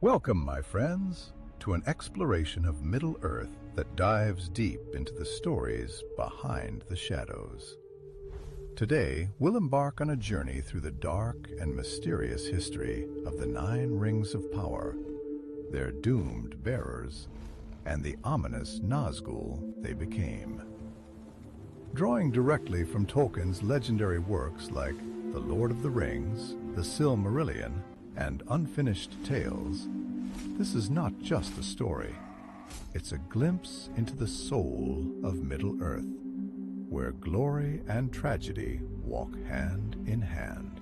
Welcome, my friends, to an exploration of Middle-earth that dives deep into the stories behind the shadows. Today, we'll embark on a journey through the dark and mysterious history of the 9 Rings of Power, their doomed bearers, and the ominous Nazgûl they became. Drawing directly from Tolkien's legendary works like The Lord of the Rings, The Silmarillion, and Unfinished Tales, this is not just a story. It's a glimpse into the soul of Middle-earth, where glory and tragedy walk hand in hand.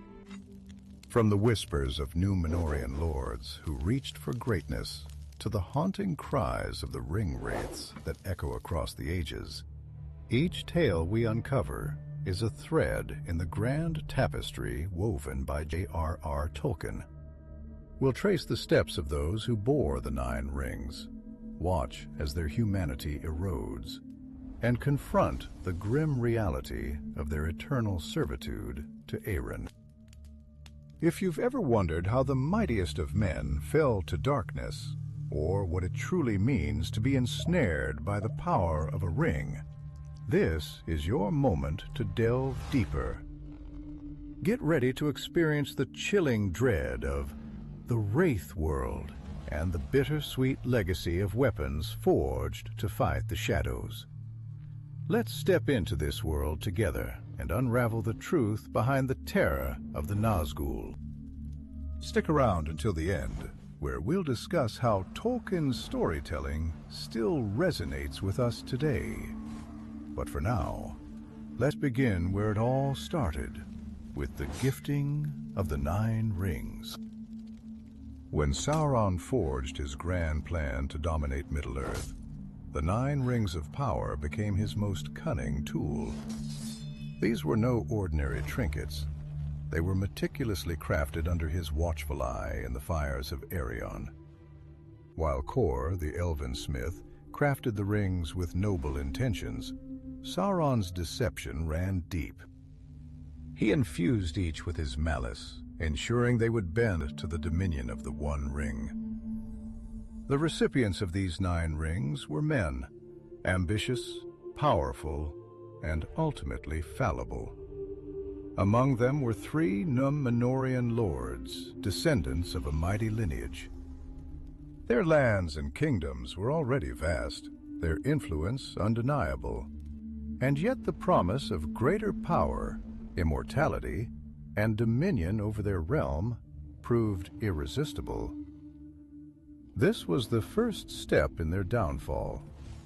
From the whispers of Númenórean lords who reached for greatness to the haunting cries of the Ringwraiths that echo across the ages, each tale we uncover is a thread in the grand tapestry woven by J.R.R. Tolkien. We'll trace the steps of those who bore the 9 rings, watch as their humanity erodes, and confront the grim reality of their eternal servitude to Éowyn. If you've ever wondered how the mightiest of men fell to darkness, or what it truly means to be ensnared by the power of a ring, this is your moment to delve deeper. Get ready to experience the chilling dread of the Wraith world and the bittersweet legacy of weapons forged to fight the shadows. Let's step into this world together and unravel the truth behind the terror of the Nazgûl. Stick around until the end, where we'll discuss how Tolkien's storytelling still resonates with us today. But for now, let's begin where it all started, with the gifting of the 9 rings. When Sauron forged his grand plan to dominate Middle-earth, the 9 Rings of Power became his most cunning tool. These were no ordinary trinkets. They were meticulously crafted under his watchful eye in the fires of Arion. While Kor, the elven smith, crafted the rings with noble intentions, Sauron's deception ran deep. He infused each with his malice, ensuring they would bend to the dominion of the One Ring. The recipients of these 9 rings were men, ambitious, powerful, and ultimately fallible. Among them were 3 Númenórean lords, descendants of a mighty lineage. Their lands and kingdoms were already vast, their influence undeniable, and yet the promise of greater power, immortality, and dominion over their realm proved irresistible. This was the first step in their downfall,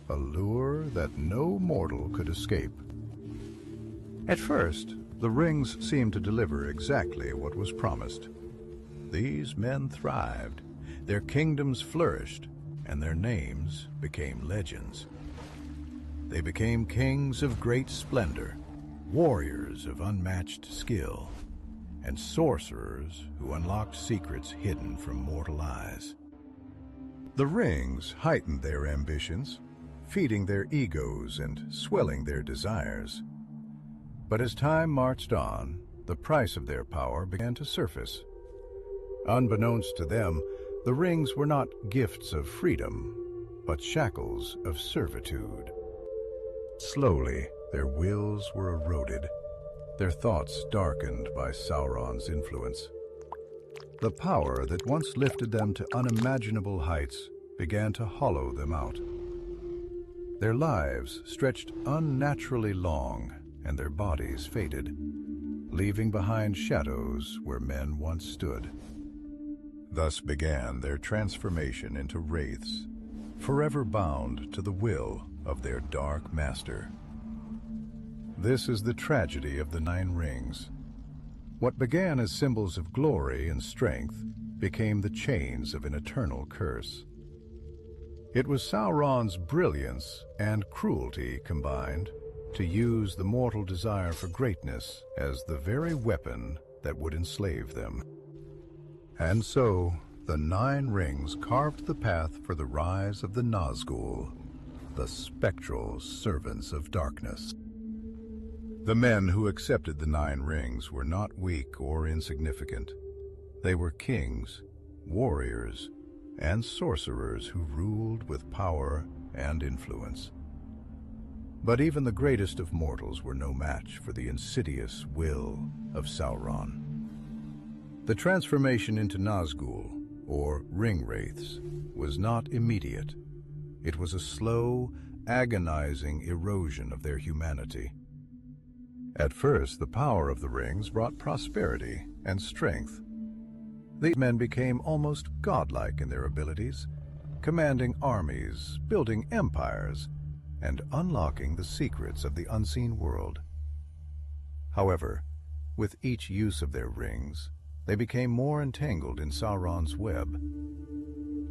a lure that no mortal could escape. At first, the rings seemed to deliver exactly what was promised. These men thrived, their kingdoms flourished, and their names became legends. They became kings of great splendor, warriors of unmatched skill, and sorcerers who unlocked secrets hidden from mortal eyes. The rings heightened their ambitions, feeding their egos and swelling their desires. But as time marched on, the price of their power began to surface. Unbeknownst to them, the rings were not gifts of freedom, but shackles of servitude. Slowly, their wills were eroded, their thoughts darkened by Sauron's influence. The power that once lifted them to unimaginable heights began to hollow them out. Their lives stretched unnaturally long, and their bodies faded, leaving behind shadows where men once stood. Thus began their transformation into wraiths, forever bound to the will of their dark master. This is the tragedy of the 9 rings. What began as symbols of glory and strength became the chains of an eternal curse. It was Sauron's brilliance and cruelty combined to use the mortal desire for greatness as the very weapon that would enslave them. And so, the 9 rings carved the path for the rise of the Nazgûl, the spectral servants of darkness. The men who accepted the 9 rings were not weak or insignificant. They were kings, warriors, and sorcerers who ruled with power and influence. But even the greatest of mortals were no match for the insidious will of Sauron. The transformation into Nazgûl, or Ringwraiths, was not immediate. It was a slow, agonizing erosion of their humanity. At first, the power of the rings brought prosperity and strength. These men became almost godlike in their abilities, commanding armies, building empires, and unlocking the secrets of the unseen world. However, with each use of their rings, they became more entangled in Sauron's web.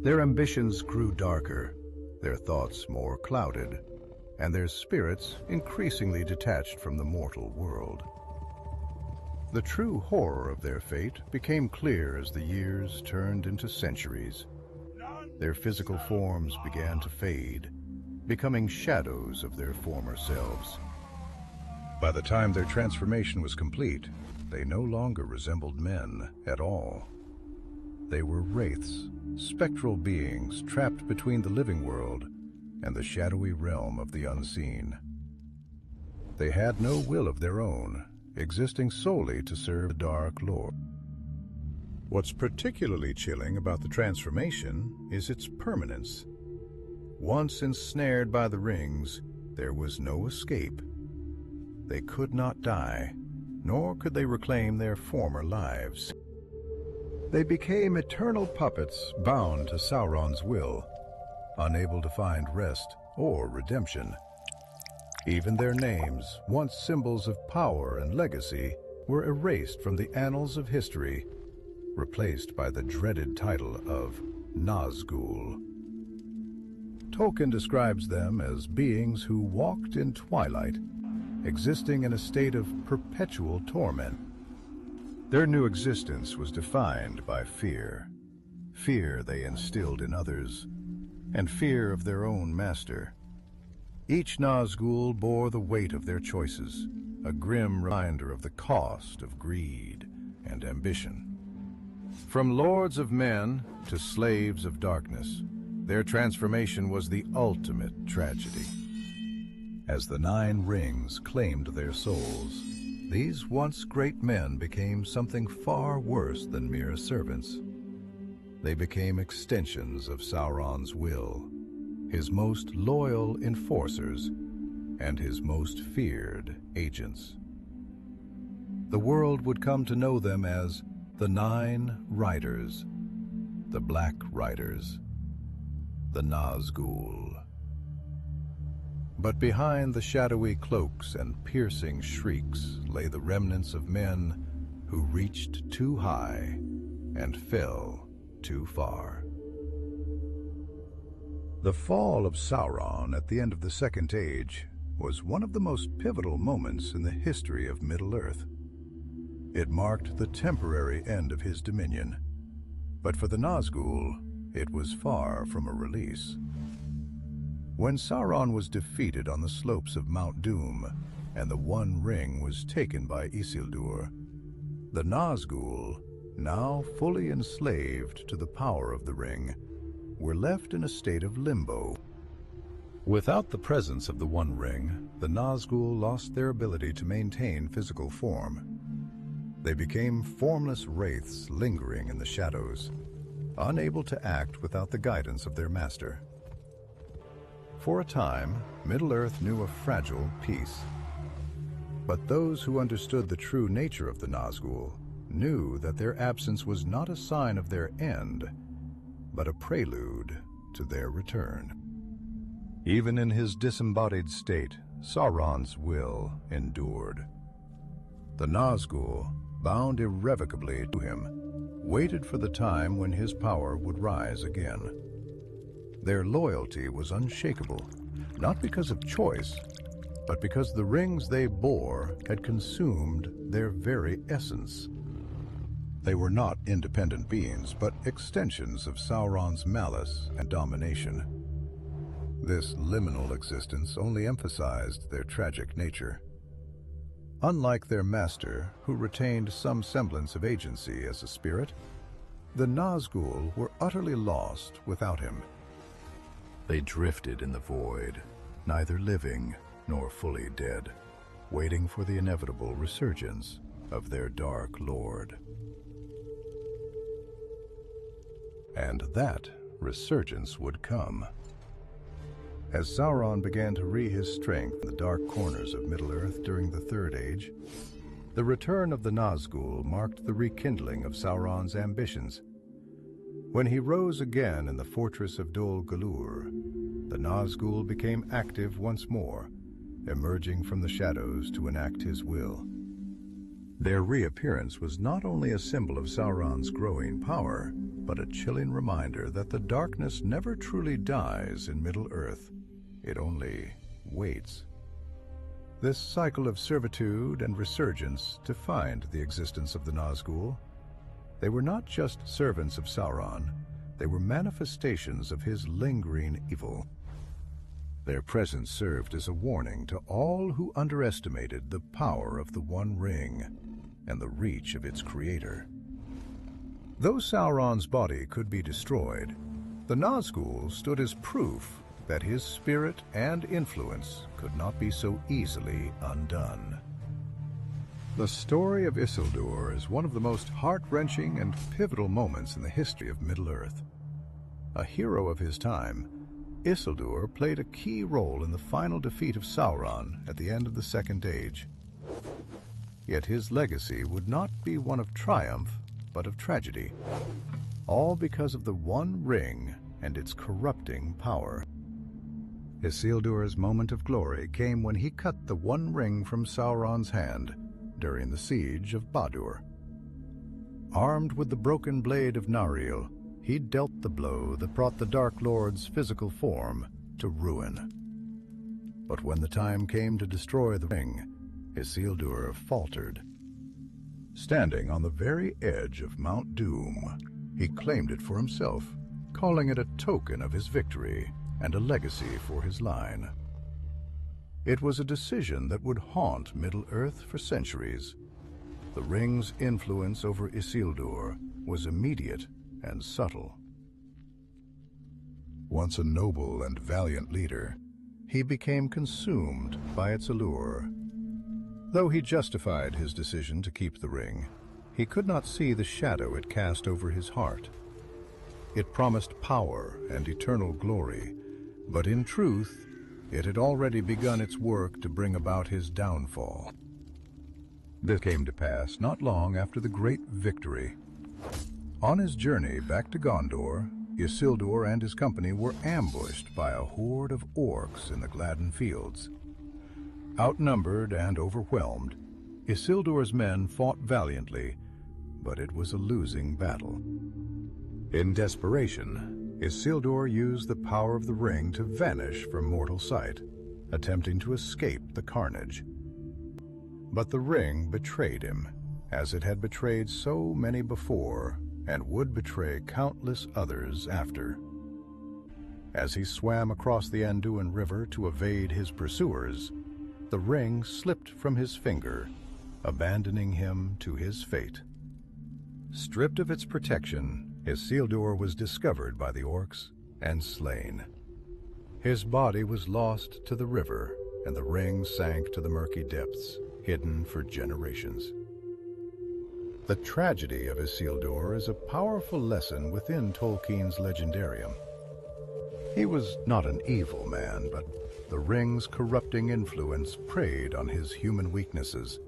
Their ambitions grew darker, their thoughts more clouded, and their spirits increasingly detached from the mortal world. The true horror of their fate became clear as the years turned into centuries. Their physical forms began to fade, becoming shadows of their former selves. By the time their transformation was complete, they no longer resembled men at all. They were wraiths, spectral beings trapped between the living world and the shadowy realm of the unseen. They had no will of their own, existing solely to serve the Dark Lord. What's particularly chilling about the transformation is its permanence. Once ensnared by the rings, there was no escape. They could not die, nor could they reclaim their former lives. They became eternal puppets bound to Sauron's will, unable to find rest or redemption. Even their names, once symbols of power and legacy, were erased from the annals of history, replaced by the dreaded title of Nazgûl. Tolkien describes them as beings who walked in twilight, existing in a state of perpetual torment. Their new existence was defined by fear. Fear they instilled in others, and fear of their own master. Each Nazgûl bore the weight of their choices, a grim reminder of the cost of greed and ambition. From lords of men to slaves of darkness, their transformation was the ultimate tragedy. As the 9 rings claimed their souls, these once great men became something far worse than mere servants. They became extensions of Sauron's will, his most loyal enforcers, and his most feared agents. The world would come to know them as the 9 Riders, the Black Riders, the Nazgûl. But behind the shadowy cloaks and piercing shrieks lay the remnants of men who reached too high and fell too far. The fall of Sauron at the end of the Second Age was one of the most pivotal moments in the history of Middle-earth. It marked the temporary end of his dominion, but for the Nazgûl, it was far from a release. When Sauron was defeated on the slopes of Mount Doom and the One Ring was taken by Isildur, the Nazgûl, now fully enslaved to the power of the ring, were left in a state of limbo. Without the presence of the One Ring, the Nazgûl lost their ability to maintain physical form. They became formless wraiths lingering in the shadows, unable to act without the guidance of their master. For a time, Middle-earth knew a fragile peace. But those who understood the true nature of the Nazgûl knew that their absence was not a sign of their end, but a prelude to their return. Even in his disembodied state, Sauron's will endured. The Nazgûl, bound irrevocably to him, waited for the time when his power would rise again. Their loyalty was unshakable, not because of choice, but because the rings they bore had consumed their very essence. They were not independent beings, but extensions of Sauron's malice and domination. This liminal existence only emphasized their tragic nature. Unlike their master, who retained some semblance of agency as a spirit, The Nazgûl were utterly lost without him. They drifted in the void, neither living nor fully dead, waiting for the inevitable resurgence of their dark lord. And that resurgence would come. As Sauron began to wreak his strength in the dark corners of Middle-earth during the Third Age, the return of the Nazgûl marked the rekindling of Sauron's ambitions. When he rose again in the fortress of Dol Guldur, the Nazgûl became active once more, emerging from the shadows to enact his will. Their reappearance was not only a symbol of Sauron's growing power, but a chilling reminder that the darkness never truly dies in Middle-earth. It only waits. This cycle of servitude and resurgence defined the existence of the Nazgûl. They were not just servants of Sauron, they were manifestations of his lingering evil. Their presence served as a warning to all who underestimated the power of the One Ring and the reach of its creator. Though Sauron's body could be destroyed, the Nazgûl stood as proof that his spirit and influence could not be so easily undone. The story of Isildur is one of the most heart-wrenching and pivotal moments in the history of Middle-earth. A hero of his time, Isildur played a key role in the final defeat of Sauron at the end of the Second Age. Yet his legacy would not be one of triumph, but of tragedy, all because of the One Ring and its corrupting power. Isildur's moment of glory came when he cut the One Ring from Sauron's hand during the siege of Barrow. Armed with the broken blade of Nariel, he dealt the blow that brought the Dark Lord's physical form to ruin. But when the time came to destroy the ring, Isildur faltered. Standing on the very edge of Mount Doom, he claimed it for himself, calling it a token of his victory and a legacy for his line. It was a decision that would haunt Middle-earth for centuries. The ring's influence over Isildur was immediate and subtle. Once a noble and valiant leader, he became consumed by its allure. Though he justified his decision to keep the ring, he could not see the shadow it cast over his heart. It promised power and eternal glory, but in truth, it had already begun its work to bring about his downfall. This came to pass not long after the great victory. On his journey back to Gondor, Isildur and his company were ambushed by a horde of orcs in the Gladden Fields. Outnumbered and overwhelmed, Isildur's men fought valiantly, but it was a losing battle. In desperation, Isildur used the power of the ring to vanish from mortal sight, attempting to escape the carnage. But the ring betrayed him, as it had betrayed so many before, and would betray countless others after. As he swam across the Anduin River to evade his pursuers, the ring slipped from his finger, abandoning him to his fate. Stripped of its protection, Isildur was discovered by the orcs and slain. His body was lost to the river, and the ring sank to the murky depths, hidden for generations. The tragedy of Isildur is a powerful lesson within Tolkien's legendarium. He was not an evil man, but the ring's corrupting influence preyed on his human weaknesses: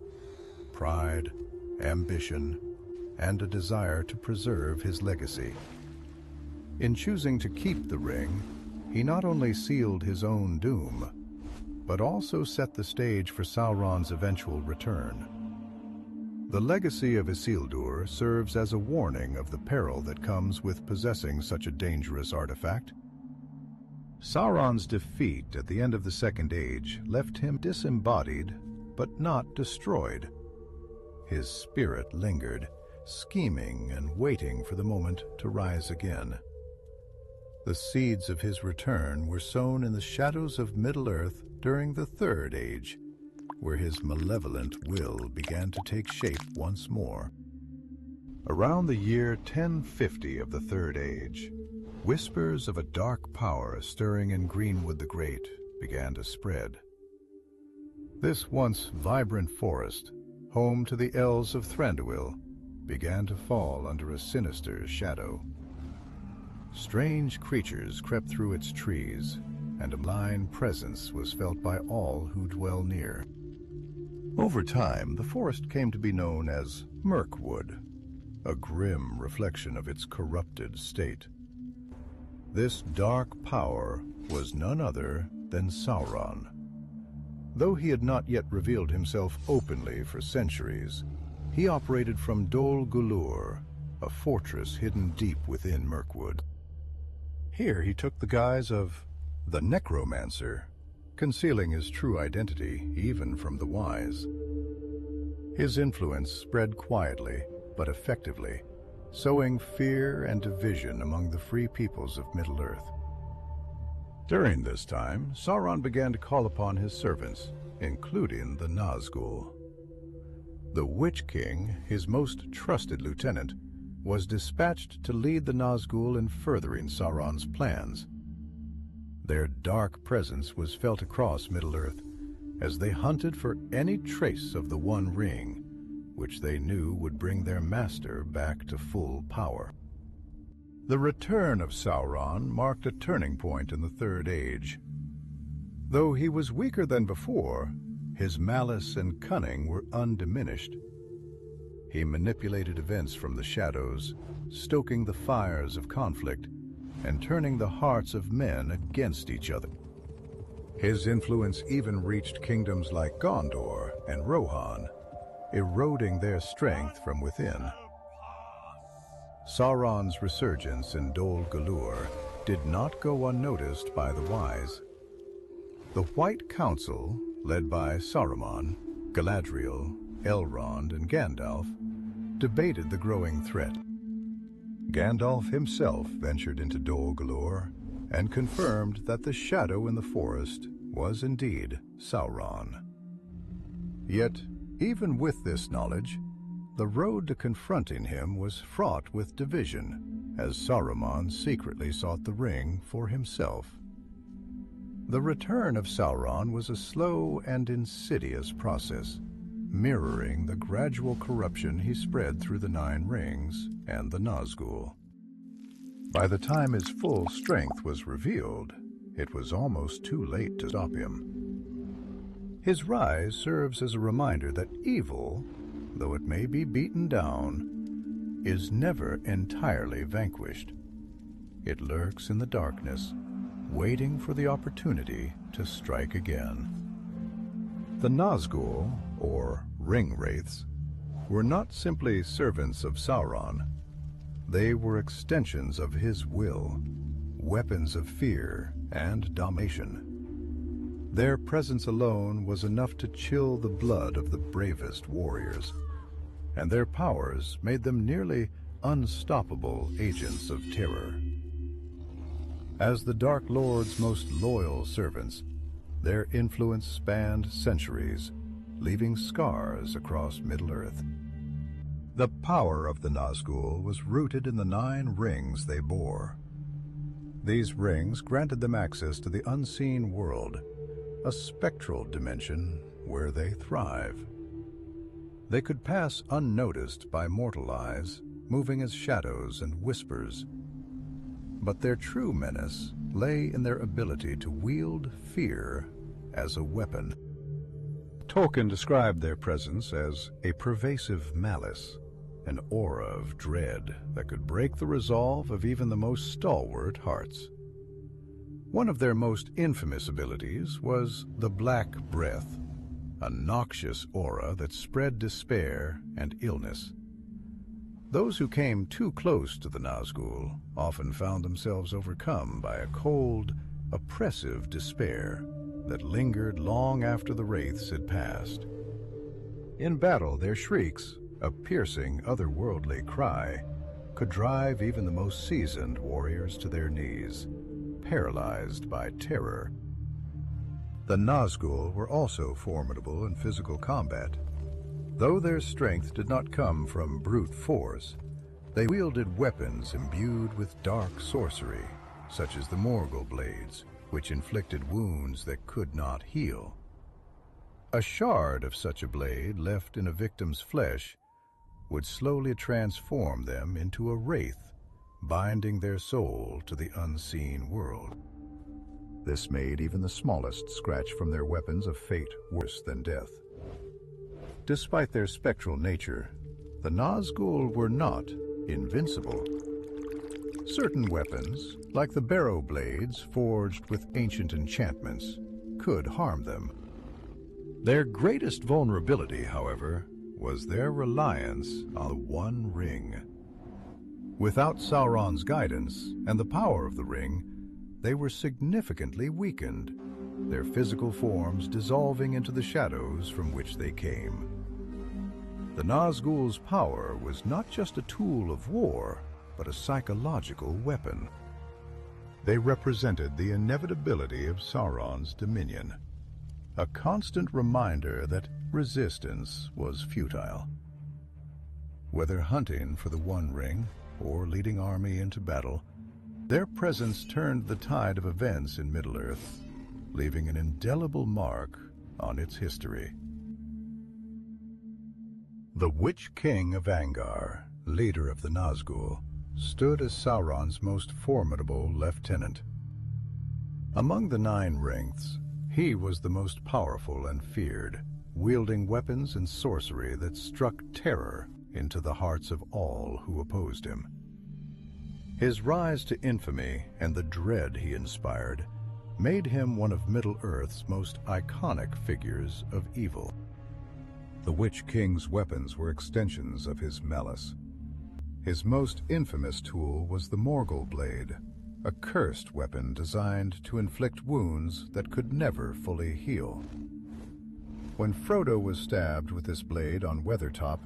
pride, ambition, and a desire to preserve his legacy. In choosing to keep the ring, he not only sealed his own doom, but also set the stage for Sauron's eventual return. The legacy of Isildur serves as a warning of the peril that comes with possessing such a dangerous artifact. Sauron's defeat at the end of the Second Age left him disembodied, but not destroyed. His spirit lingered, scheming and waiting for the moment to rise again. The seeds of his return were sown in the shadows of Middle-earth during the Third Age, where his malevolent will began to take shape once more. Around the year 1050 of the Third Age, whispers of a dark power stirring in Greenwood the Great began to spread. This once vibrant forest, home to the elves of Thranduil, began to fall under a sinister shadow. Strange creatures crept through its trees, and a malign presence was felt by all who dwell near. Over time, the forest came to be known as Mirkwood, a grim reflection of its corrupted state. This dark power was none other than Sauron. Though he had not yet revealed himself openly for centuries, he operated from Dol Guldur, a fortress hidden deep within Mirkwood. Here he took the guise of the Necromancer, concealing his true identity even from the wise. His influence spread quietly but effectively, sowing fear and division among the free peoples of Middle-earth. During this time, Sauron began to call upon his servants, including the Nazgûl. The Witch-king, his most trusted lieutenant, was dispatched to lead the Nazgûl in furthering Sauron's plans. Their dark presence was felt across Middle-earth as they hunted for any trace of the One Ring, which they knew would bring their master back to full power. The return of Sauron marked a turning point in the Third Age. Though he was weaker than before, his malice and cunning were undiminished. He manipulated events from the shadows, stoking the fires of conflict and turning the hearts of men against each other. His influence even reached kingdoms like Gondor and Rohan, eroding their strength from within. Sauron's resurgence in Dol Guldur did not go unnoticed by the wise. The White Council, led by Saruman, Galadriel, Elrond, and Gandalf, debated the growing threat. Gandalf himself ventured into Dol Guldur and confirmed that the shadow in the forest was indeed Sauron. Yet, even with this knowledge, the road to confronting him was fraught with division, as Saruman secretly sought the ring for himself. The return of Sauron was a slow and insidious process, mirroring the gradual corruption he spread through the Nine Rings and the Nazgûl. By the time his full strength was revealed, it was almost too late to stop him. His rise serves as a reminder that evil, though it may be beaten down, is never entirely vanquished. It lurks in the darkness, waiting for the opportunity to strike again. The Nazgûl, or Ringwraiths, were not simply servants of Sauron. They were extensions of his will, weapons of fear and domination. Their presence alone was enough to chill the blood of the bravest warriors, and their powers made them nearly unstoppable agents of terror. As the Dark Lord's most loyal servants, their influence spanned centuries, leaving scars across Middle-earth. The power of the Nazgûl was rooted in the 9 rings they bore. These rings granted them access to the unseen world, a spectral dimension where they thrive. They could pass unnoticed by mortal eyes, moving as shadows and whispers. But their true menace lay in their ability to wield fear as a weapon. Tolkien described their presence as a pervasive malice, an aura of dread that could break the resolve of even the most stalwart hearts. One of their most infamous abilities was the Black Breath, a noxious aura that spread despair and illness. Those who came too close to the Nazgûl often found themselves overcome by a cold, oppressive despair that lingered long after the wraiths had passed. In battle, their shrieks, a piercing, otherworldly cry, could drive even the most seasoned warriors to their knees, paralyzed by terror. The Nazgûl were also formidable in physical combat. Though their strength did not come from brute force, They wielded weapons imbued with dark sorcery, such as the Barrow-blades, which inflicted wounds that could not heal. A shard of such a blade left in a victim's flesh would slowly transform them into a wraith, binding their soul to the unseen world. This made even the smallest scratch from their weapons of fate worse than death. Despite their spectral nature, the Nazgûl were not invincible. Certain weapons, like the Barrow-blades forged with ancient enchantments, could harm them. Their greatest vulnerability, however, was their reliance on the One Ring. Without Sauron's guidance and the power of the ring, they were significantly weakened, their physical forms dissolving into the shadows from which they came. The Nazgûl's power was not just a tool of war, but a psychological weapon. They represented the inevitability of Sauron's dominion, a constant reminder that resistance was futile. Whether hunting for the One Ring or leading army into battle, their presence turned the tide of events in Middle-earth, leaving an indelible mark on its history. The Witch-king of Angmar, leader of the Nazgûl, stood as Sauron's most formidable lieutenant. Among the 9 wraiths, he was the most powerful and feared, wielding weapons and sorcery that struck terror into the hearts of all who opposed him. His rise to infamy and the dread he inspired made him one of Middle-earth's most iconic figures of evil. The Witch-king's weapons were extensions of his malice. His most infamous tool was the Morgul-blade, a cursed weapon designed to inflict wounds that could never fully heal. When Frodo was stabbed with this blade on Weathertop,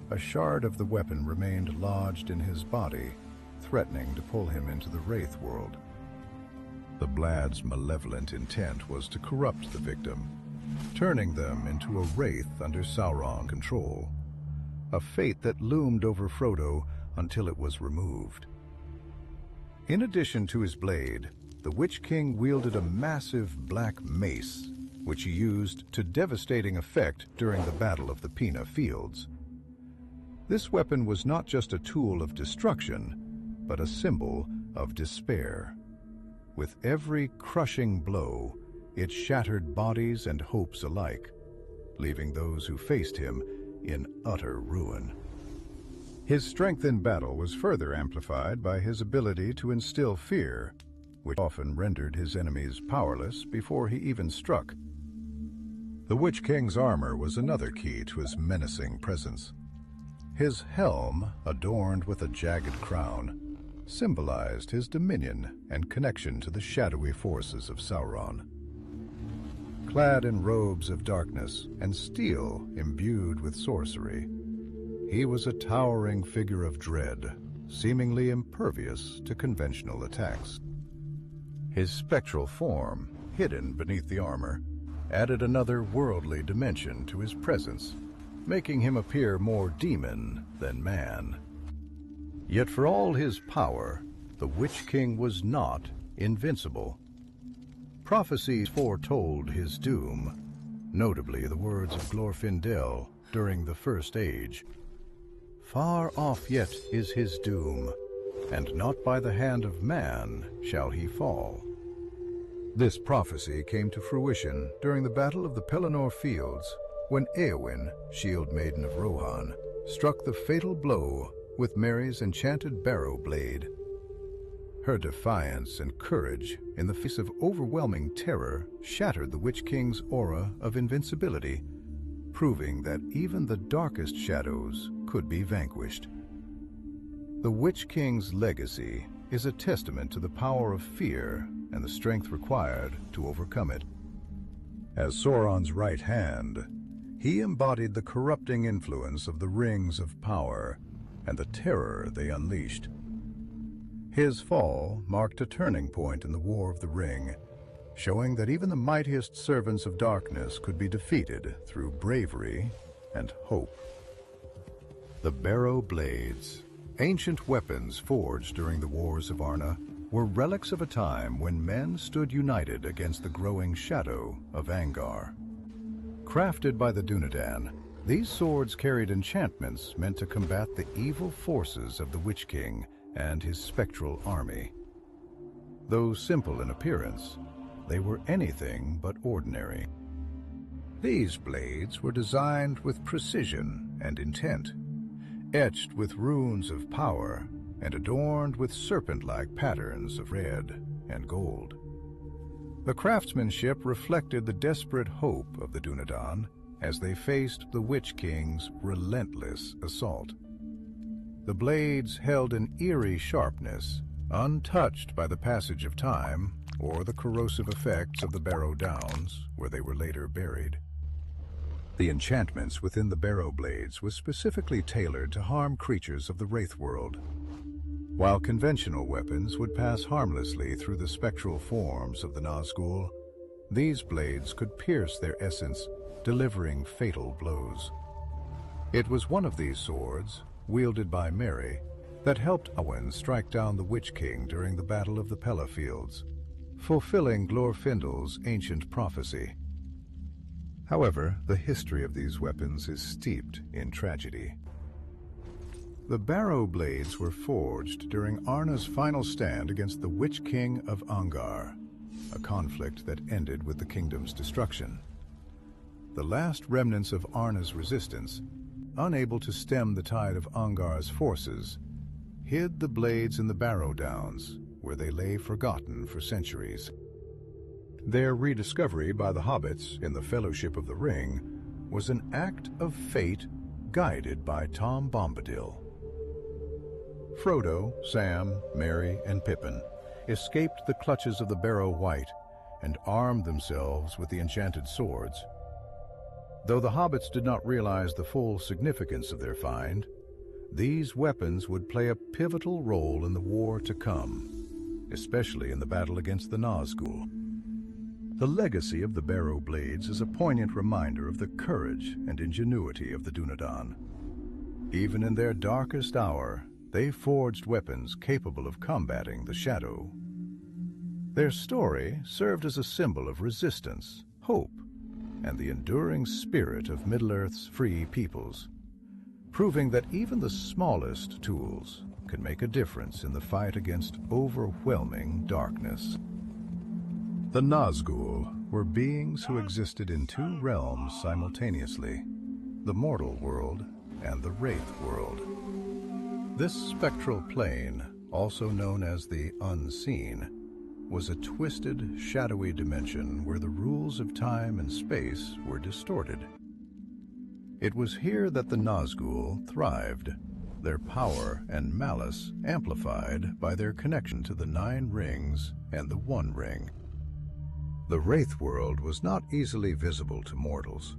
a shard of the weapon remained lodged in his body, threatening to pull him into the Wraith world. The blade's malevolent intent was to corrupt the victim, turning them into a wraith under Sauron control, a fate that loomed over Frodo until it was removed. In addition to his blade, the Witch-king wielded a massive black mace, which he used to devastating effect during the Battle of the Pina Fields. This weapon was not just a tool of destruction, but a symbol of despair. With every crushing blow, it shattered bodies and hopes alike, leaving those who faced him in utter ruin. His strength in battle was further amplified by his ability to instill fear, which often rendered his enemies powerless before he even struck. The Witch-king's armor was another key to his menacing presence. His helm, adorned with a jagged crown, symbolized his dominion and connection to the shadowy forces of Sauron. Clad in robes of darkness and steel imbued with sorcery, he was a towering figure of dread, seemingly impervious to conventional attacks. His spectral form, hidden beneath the armor, added another worldly dimension to his presence, making him appear more demon than man. Yet for all his power, the Witch-king was not invincible. Prophecies foretold his doom, notably the words of Glorfindel during the First Age. Far off yet is his doom, and not by the hand of man shall he fall. This prophecy came to fruition during the Battle of the Pelennor Fields, when Éowyn, shield maiden of Rohan, struck the fatal blow with Merry's enchanted Barrow-blade. Her defiance and courage in the face of overwhelming terror shattered the Witch-king's aura of invincibility, proving that even the darkest shadows could be vanquished. The Witch-king's legacy is a testament to the power of fear and the strength required to overcome it. As Sauron's right hand, he embodied the corrupting influence of the Rings of Power and the terror they unleashed. His fall marked a turning point in the War of the Ring, showing that even the mightiest servants of darkness could be defeated through bravery and hope. The Barrow-blades, Ancient weapons forged during the Wars of Arnor were relics of a time when men stood united against the growing shadow of Angmar. Crafted by the Dúnedain, these swords carried enchantments meant to combat the evil forces of the Witch-king and his spectral army. Though simple in appearance, they were anything but ordinary. These blades were designed with precision and intent, etched with runes of power and adorned with serpent-like patterns of red and gold. The craftsmanship reflected the desperate hope of the Dúnedain as they faced the Witch-king's relentless assault. The blades held an eerie sharpness, untouched by the passage of time or the corrosive effects of the Barrow-downs, where they were later buried. The enchantments within the Barrow-blades was specifically tailored to harm creatures of the wraith world. While conventional weapons would pass harmlessly through the spectral forms of the Nazgûl, these blades could pierce their essence, delivering fatal blows. It was one of these swords, wielded by Mary, that helped Owen strike down the Witch-king during the Battle of the Pella Fields, fulfilling Glorfindel's ancient prophecy. However, the history of these weapons is steeped in tragedy. The Barrow-blades were forged during Arnor's final stand against the Witch-king of Angmar, a conflict that ended with the kingdom's destruction. The last remnants of Arnor's resistance, unable to stem the tide of Angmar's forces, hid the blades in the Barrow-downs, where they lay forgotten for centuries. Their rediscovery by the hobbits in the Fellowship of the Ring was an act of fate guided by Tom Bombadil. Frodo, Sam, Merry, and Pippin escaped the clutches of the Barrow-wight and armed themselves with the enchanted swords. Though the hobbits did not realize the full significance of their find, these weapons would play a pivotal role in the war to come, especially in the battle against the Nazgûl. The legacy of the Barrow-blades is a poignant reminder of the courage and ingenuity of the Dúnedain. Even in their darkest hour, they forged weapons capable of combating the shadow. Their story served as a symbol of resistance, hope, and the enduring spirit of Middle-earth's free peoples, proving that even the smallest tools can make a difference in the fight against overwhelming darkness. The Nazgûl were beings who existed in two realms simultaneously, the mortal world and the wraith world. This spectral plane, also known as the Unseen, was a twisted, shadowy dimension where the rules of time and space were distorted. It was here that the Nazgûl thrived, their power and malice amplified by their connection to the 9 rings and the One Ring. The wraith world was not easily visible to mortals.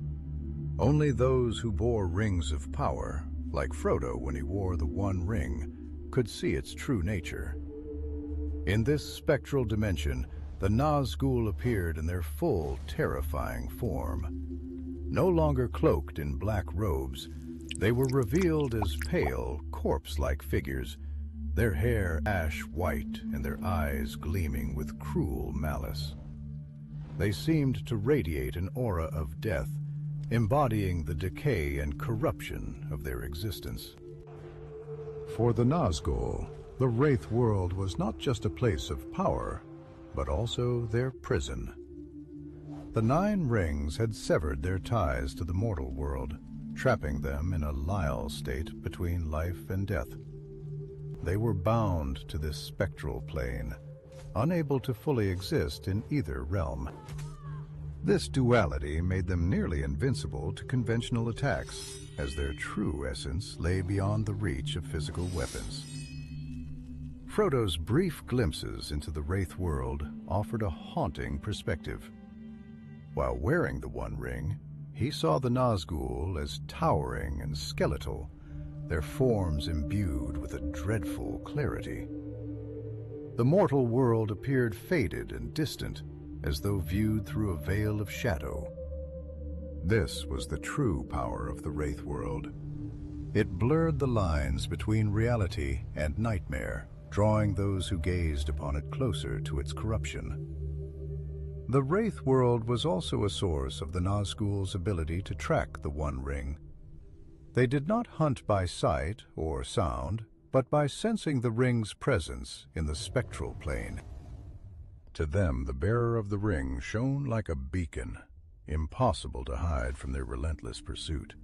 Only those who bore rings of power, like Frodo when he wore the One Ring, could see its true nature. In this spectral dimension, the Nazgûl appeared in their full, terrifying form. No longer cloaked in black robes, they were revealed as pale, corpse-like figures, their hair ash-white and their eyes gleaming with cruel malice. They seemed to radiate an aura of death, embodying the decay and corruption of their existence. For the Nazgûl, the wraith world was not just a place of power, but also their prison. The 9 rings had severed their ties to the mortal world, trapping them in a lial state between life and death. They were bound to this spectral plane, unable to fully exist in either realm. This duality made them nearly invincible to conventional attacks, as their true essence lay beyond the reach of physical weapons. Frodo's brief glimpses into the wraith world offered a haunting perspective. While wearing the One Ring, he saw the Nazgûl as towering and skeletal, their forms imbued with a dreadful clarity. The mortal world appeared faded and distant, as though viewed through a veil of shadow. This was the true power of the wraith world. It blurred the lines between reality and nightmare, drawing those who gazed upon it closer to its corruption. The Wraith world was also a source of the Nazgûl's ability to track the One Ring. They did not hunt by sight or sound, but by sensing the ring's presence in the spectral plane. To them, the bearer of the ring shone like a beacon, impossible to hide from their relentless pursuit.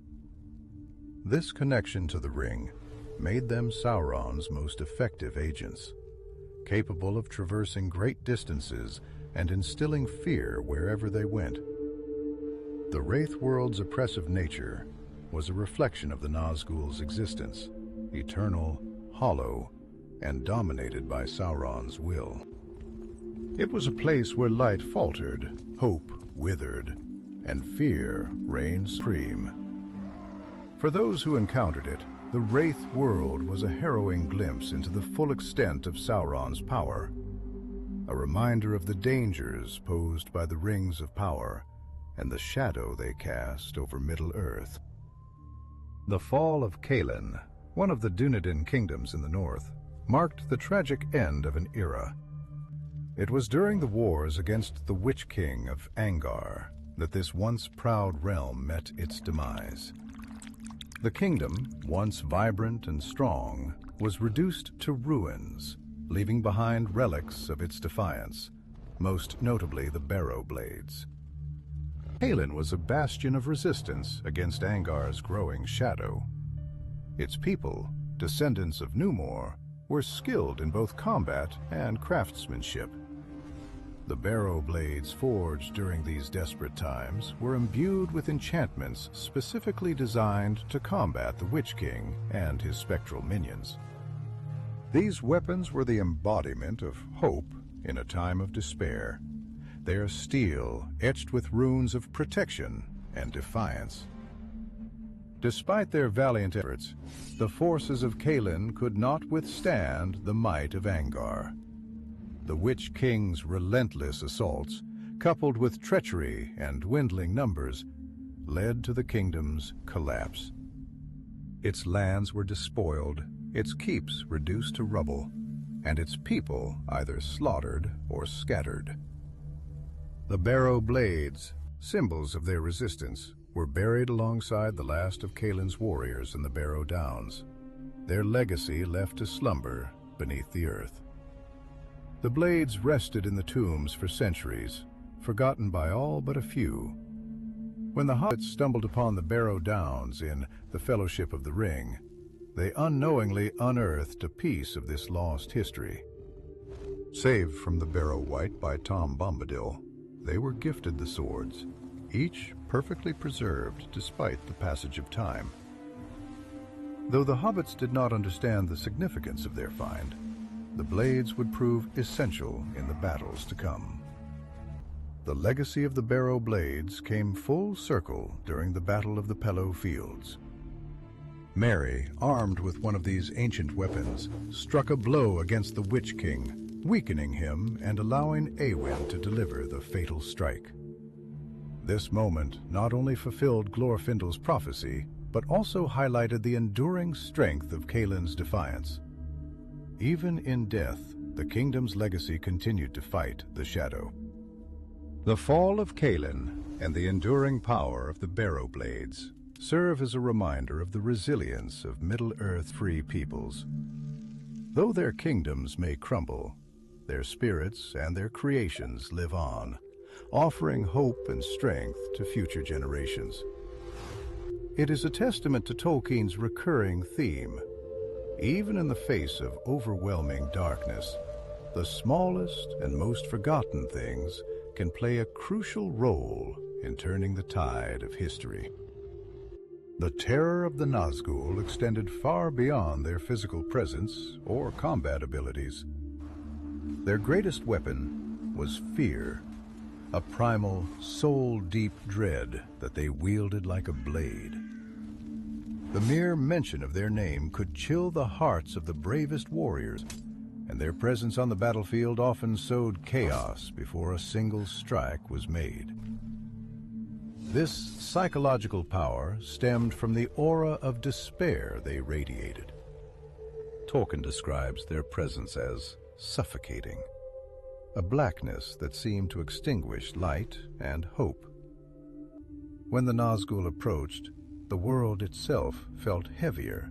This connection to the ring made them Sauron's most effective agents, capable of traversing great distances and instilling fear wherever they went. The Wraith world's oppressive nature was a reflection of the Nazgûl's existence, eternal, hollow, and dominated by Sauron's will. It was a place where light faltered, hope withered, and fear reigned supreme. For those who encountered it, the Wraith world was a harrowing glimpse into the full extent of Sauron's power, a reminder of the dangers posed by the Rings of Power and the shadow they cast over Middle-earth. The fall of Caelin, one of the Dúnedain kingdoms in the north, marked the tragic end of an era. It was during the wars against the Witch-king of Angmar that this once proud realm met its demise. The kingdom, once vibrant and strong, was reduced to ruins, leaving behind relics of its defiance, most notably the Barrow-blades. Caelin was a bastion of resistance against Angmar's growing shadow. Its people, descendants of Numor, were skilled in both combat and craftsmanship. The Barrow-blades forged during these desperate times were imbued with enchantments specifically designed to combat the Witch-king and his spectral minions. These weapons were the embodiment of hope in a time of despair, their steel etched with runes of protection and defiance. Despite their valiant efforts, the forces of Caelin could not withstand the might of Angmar. The Witch-king's relentless assaults, coupled with treachery and dwindling numbers, led to the kingdom's collapse. Its lands were despoiled, its keeps reduced to rubble, and its people either slaughtered or scattered. The Barrow-blades, symbols of their resistance, were buried alongside the last of Caelin's warriors in the Barrow Downs, their legacy left to slumber beneath the earth. The blades rested in the tombs for centuries, forgotten by all but a few. When the hobbits stumbled upon the Barrow Downs in the Fellowship of the Ring, they unknowingly unearthed a piece of this lost history. Saved from the Barrow Wight by Tom Bombadil, they were gifted the swords, each perfectly preserved despite the passage of time. Though the hobbits did not understand the significance of their find, the blades would prove essential in the battles to come. The legacy of the Barrow-blades came full circle during the Battle of the Pellow Fields. Merry, armed with one of these ancient weapons, struck a blow against the Witch-king, weakening him and allowing Éowyn to deliver the fatal strike. This moment not only fulfilled Glorfindel's prophecy, but also highlighted the enduring strength of Caelin's defiance. Even in death, the kingdom's legacy continued to fight the shadow. The fall of Caelin and the enduring power of the Barrow-blades serve as a reminder of the resilience of Middle-earth free peoples. Though their kingdoms may crumble, their spirits and their creations live on, offering hope and strength to future generations. It is a testament to Tolkien's recurring theme. Even in the face of overwhelming darkness, the smallest and most forgotten things can play a crucial role in turning the tide of history. The terror of the Nazgûl extended far beyond their physical presence or combat abilities. Their greatest weapon was fear, a primal, soul-deep dread that they wielded like a blade. The mere mention of their name could chill the hearts of the bravest warriors, and their presence on the battlefield often sowed chaos before a single strike was made. This psychological power stemmed from the aura of despair they radiated. Tolkien describes their presence as suffocating, a blackness that seemed to extinguish light and hope. When the Nazgûl approached, the world itself felt heavier,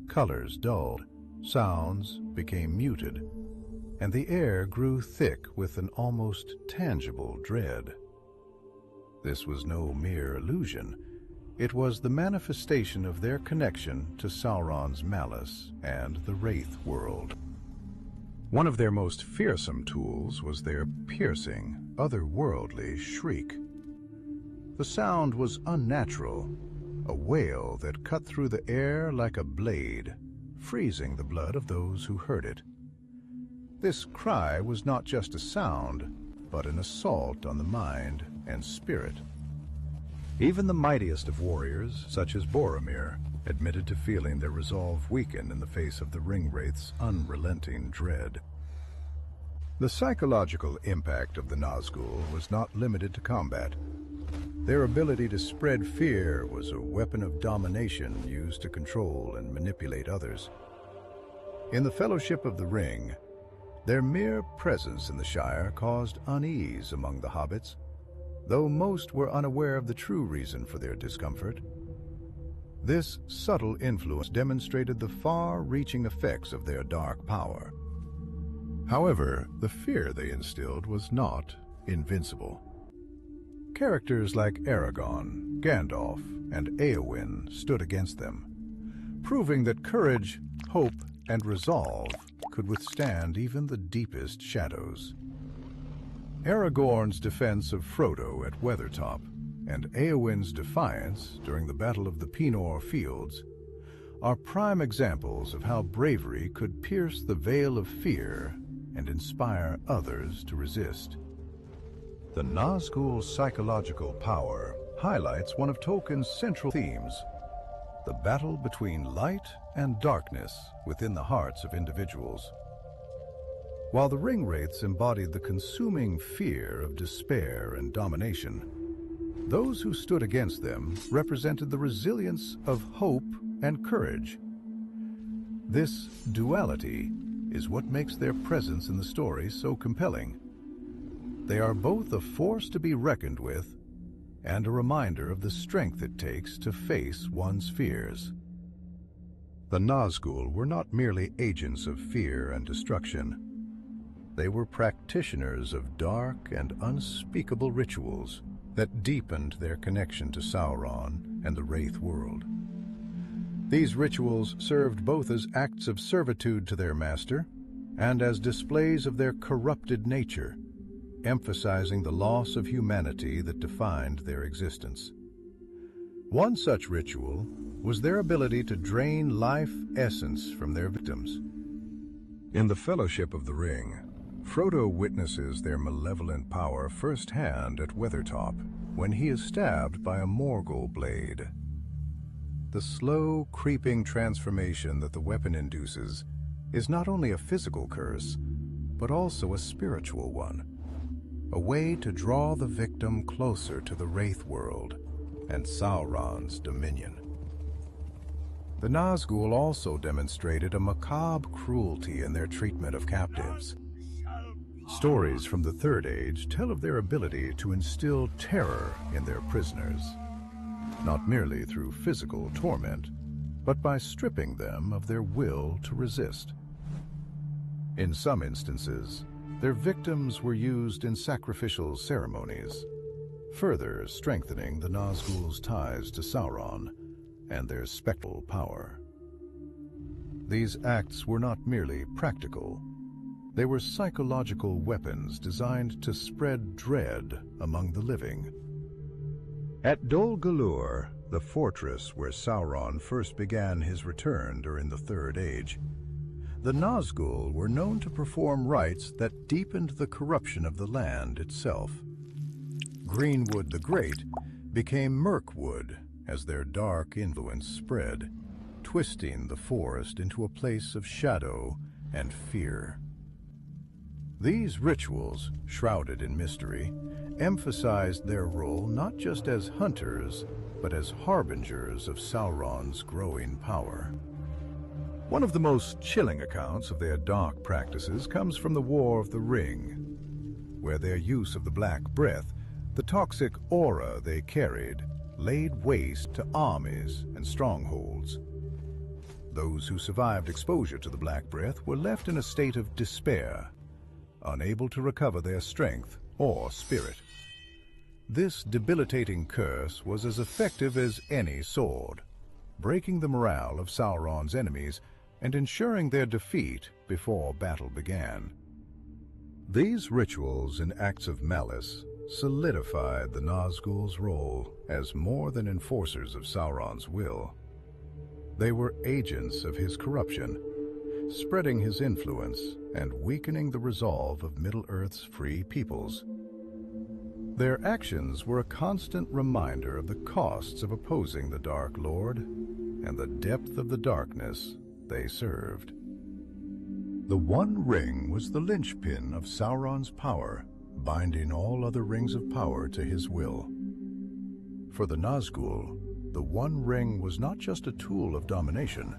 colors dulled, sounds became muted, and the air grew thick with an almost tangible dread. This was no mere illusion. It was the manifestation of their connection to Sauron's malice and the wraith world. One of their most fearsome tools was their piercing, otherworldly shriek. The sound was unnatural, a wail that cut through the air like a blade, freezing the blood of those who heard it. This cry was not just a sound, but an assault on the mind and spirit. Even the mightiest of warriors, such as Boromir, admitted to feeling their resolve weaken in the face of the Ringwraiths' unrelenting dread. The psychological impact of the Nazgûl was not limited to combat. Their ability to spread fear was a weapon of domination used to control and manipulate others. In the Fellowship of the Ring, their mere presence in the Shire caused unease among the hobbits, though most were unaware of the true reason for their discomfort. This subtle influence demonstrated the far-reaching effects of their dark power. However, the fear they instilled was not invincible. Characters like Aragorn, Gandalf, and Éowyn stood against them, proving that courage, hope, and resolve could withstand even the deepest shadows. Aragorn's defense of Frodo at Weathertop and Éowyn's defiance during the Battle of the Pinor Fields are prime examples of how bravery could pierce the veil of fear and inspire others to resist. The Nazgûl's psychological power highlights one of Tolkien's central themes, the battle between light and darkness within the hearts of individuals. While the Ringwraiths embodied the consuming fear of despair and domination, those who stood against them represented the resilience of hope and courage. This duality is what makes their presence in the story so compelling. They are both a force to be reckoned with and a reminder of the strength it takes to face one's fears. The Nazgûl were not merely agents of fear and destruction. They were practitioners of dark and unspeakable rituals that deepened their connection to Sauron and the Wraith world. These rituals served both as acts of servitude to their master and as displays of their corrupted nature, emphasizing the loss of humanity that defined their existence. One such ritual was their ability to drain life essence from their victims. In the Fellowship of the Ring, Frodo witnesses their malevolent power firsthand at Weathertop when he is stabbed by a Morgul blade. The slow, creeping transformation that the weapon induces is not only a physical curse, but also a spiritual one, a way to draw the victim closer to the Wraith world and Sauron's dominion. The Nazgûl also demonstrated a macabre cruelty in their treatment of captives. Stories from the Third Age tell of their ability to instill terror in their prisoners, not merely through physical torment, but by stripping them of their will to resist. In some instances, their victims were used in sacrificial ceremonies, further strengthening the Nazgûl's ties to Sauron and their spectral power. These acts were not merely practical. They were psychological weapons designed to spread dread among the living. At Dol Guldur, the fortress where Sauron first began his return during the Third Age, the Nazgûl were known to perform rites that deepened the corruption of the land itself. Greenwood the Great became Mirkwood as their dark influence spread, twisting the forest into a place of shadow and fear. These rituals, shrouded in mystery, emphasized their role not just as hunters, but as harbingers of Sauron's growing power. One of the most chilling accounts of their dark practices comes from the War of the Ring, where their use of the Black Breath, the toxic aura they carried, laid waste to armies and strongholds. Those who survived exposure to the Black Breath were left in a state of despair, unable to recover their strength or spirit. This debilitating curse was as effective as any sword, breaking the morale of Sauron's enemies and ensuring their defeat before battle began. These rituals and acts of malice solidified the Nazgûl's role as more than enforcers of Sauron's will. They were agents of his corruption, spreading his influence and weakening the resolve of Middle-earth's free peoples. Their actions were a constant reminder of the costs of opposing the Dark Lord and the depth of the darkness they served. The One Ring was the linchpin of Sauron's power, binding all other rings of power to his will. For the Nazgûl, the One Ring was not just a tool of domination.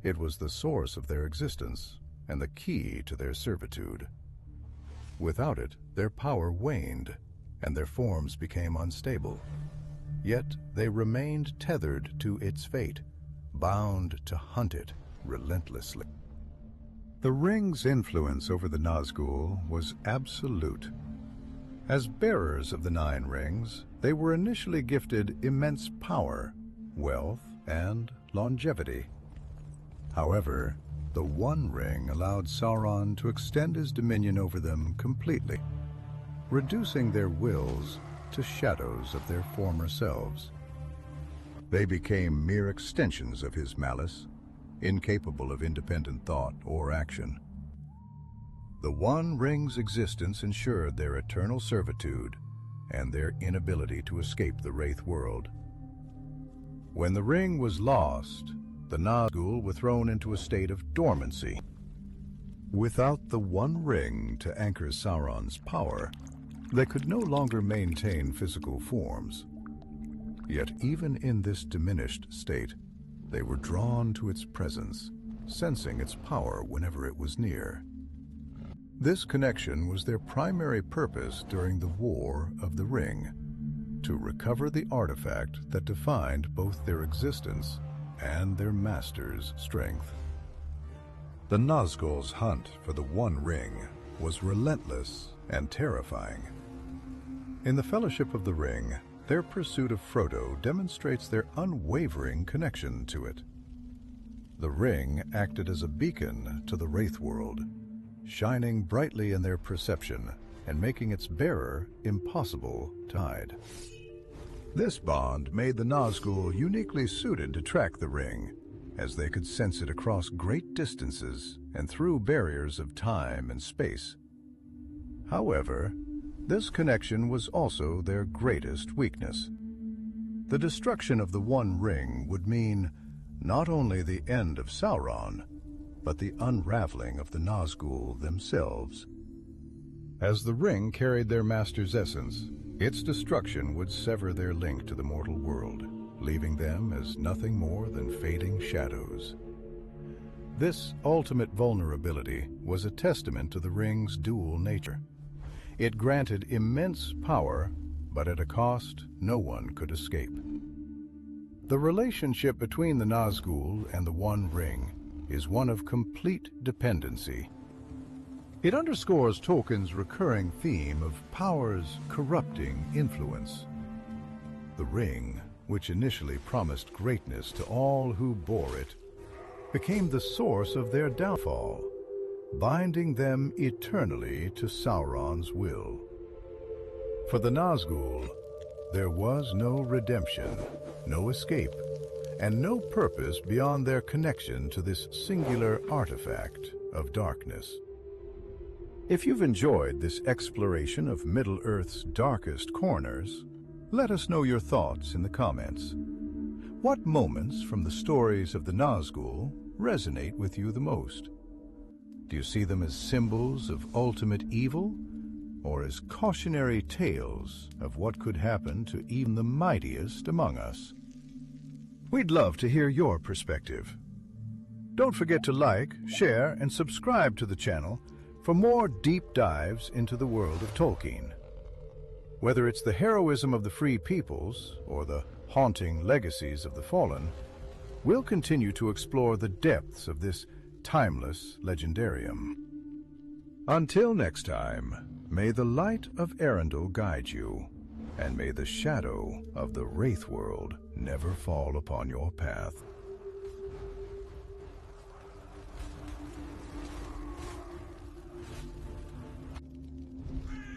It was the source of their existence and the key to their servitude. Without it, their power waned, and their forms became unstable. Yet they remained tethered to its fate, bound to hunt it relentlessly. The ring's influence over the Nazgûl was absolute. As bearers of the Nine Rings, they were initially gifted immense power, wealth, and longevity. However, the One Ring allowed Sauron to extend his dominion over them completely, reducing their wills to shadows of their former selves. They became mere extensions of his malice, incapable of independent thought or action. The One Ring's existence ensured their eternal servitude and their inability to escape the Wraith world. When the ring was lost, the Nazgûl were thrown into a state of dormancy. Without the One Ring to anchor Sauron's power, they could no longer maintain physical forms. Yet even in this diminished state, they were drawn to its presence, sensing its power whenever it was near. This connection was their primary purpose during the War of the Ring, to recover the artifact that defined both their existence and their master's strength. The Nazgûl's hunt for the One Ring was relentless and terrifying. In the Fellowship of the Ring, their pursuit of Frodo demonstrates their unwavering connection to it. The ring acted as a beacon to the Wraith world, shining brightly in their perception and making its bearer impossible to hide. This bond made the Nazgûl uniquely suited to track the ring, as they could sense it across great distances and through barriers of time and space. However, this connection was also their greatest weakness. The destruction of the One Ring would mean not only the end of Sauron, but the unraveling of the Nazgûl themselves. As the ring carried their master's essence, its destruction would sever their link to the mortal world, leaving them as nothing more than fading shadows. This ultimate vulnerability was a testament to the ring's dual nature. It granted immense power, but at a cost no one could escape. The relationship between the Nazgûl and the One Ring is one of complete dependency. It underscores Tolkien's recurring theme of power's corrupting influence. The ring, which initially promised greatness to all who bore it, became the source of their downfall, binding them eternally to Sauron's will. For the Nazgûl, there was no redemption, no escape, and no purpose beyond their connection to this singular artifact of darkness. If you've enjoyed this exploration of Middle-earth's darkest corners, let us know your thoughts in the comments. What moments from the stories of the Nazgûl resonate with you the most? Do you see them as symbols of ultimate evil, or as cautionary tales of what could happen to even the mightiest among us? We'd love to hear your perspective. Don't forget to like, share, and subscribe to the channel for more deep dives into the world of Tolkien. Whether it's the heroism of the free peoples or the haunting legacies of the fallen, we'll continue to explore the depths of this timeless legendarium. Until next time, may the light of Arundel guide you, and may the shadow of the Wraith world never fall upon your path.